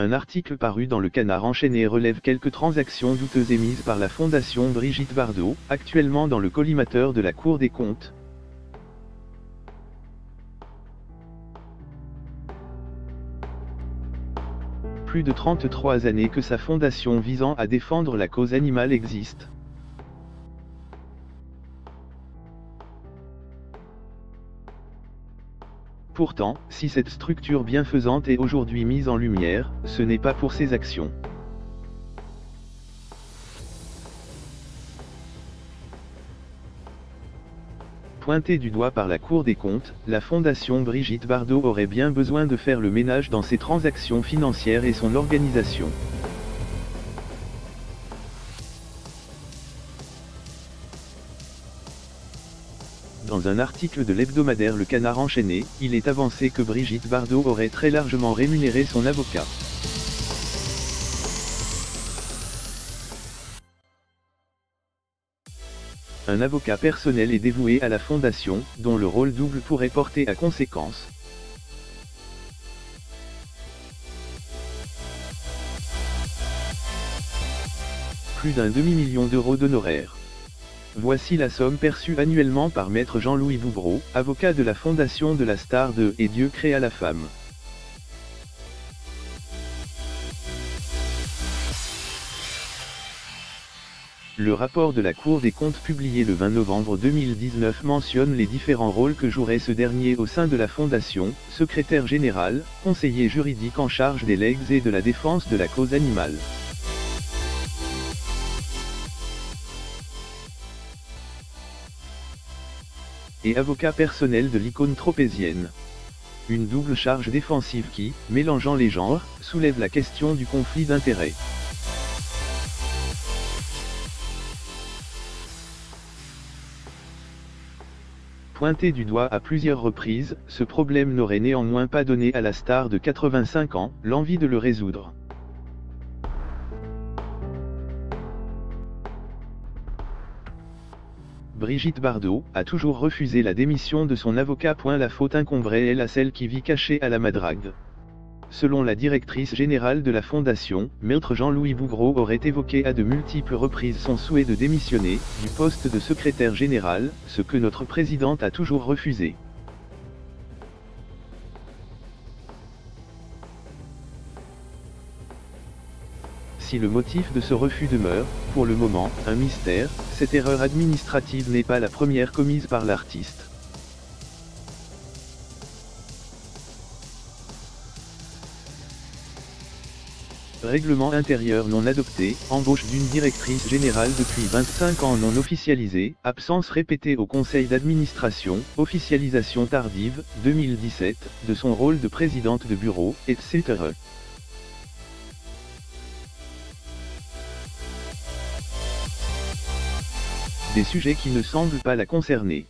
Un article paru dans le Canard enchaîné relève quelques transactions douteuses émises par la Fondation Brigitte Bardot, actuellement dans le collimateur de la Cour des comptes. Plus de 33 années que sa fondation visant à défendre la cause animale existe. Pourtant, si cette structure bienfaisante est aujourd'hui mise en lumière, ce n'est pas pour ses actions. Pointée du doigt par la Cour des comptes, la Fondation Brigitte Bardot aurait bien besoin de faire le ménage dans ses transactions financières et son organisation. Dans un article de l'hebdomadaire Le Canard enchaîné, il est avancé que Brigitte Bardot aurait très largement rémunéré son avocat. Un avocat personnel est dévoué à la fondation, dont le rôle double pourrait porter à conséquence. Plus d'un demi-million d'euros d'honoraires. Voici la somme perçue annuellement par maître Jean-Louis Boubreau, avocat de la fondation de la star de « Et Dieu créa la femme ». Le rapport de la Cour des comptes publié le 20 novembre 2019 mentionne les différents rôles que jouerait ce dernier au sein de la Fondation: secrétaire général, conseiller juridique en charge des legs et de la défense de la cause animale. Et avocat personnel de l'icône tropézienne. Une double charge défensive qui, mélangeant les genres, soulève la question du conflit d'intérêts. Pointé du doigt à plusieurs reprises, ce problème n'aurait néanmoins pas donné à la star de 85 ans l'envie de le résoudre. Brigitte Bardot a toujours refusé la démission de son avocat. La faute incomberait elle à celle qui vit cachée à la madrague. Selon la directrice générale de la Fondation, maître Jean-Louis Boubreau aurait évoqué à de multiples reprises son souhait de démissionner du poste de secrétaire général, ce que notre présidente a toujours refusé. Si le motif de ce refus demeure, pour le moment, un mystère, cette erreur administrative n'est pas la première commise par l'artiste. Règlement intérieur non adopté, embauche d'une directrice générale depuis 25 ans non officialisée, absence répétée au conseil d'administration, officialisation tardive, 2017, de son rôle de présidente de bureau, etc. Des sujets qui ne semblent pas la concerner.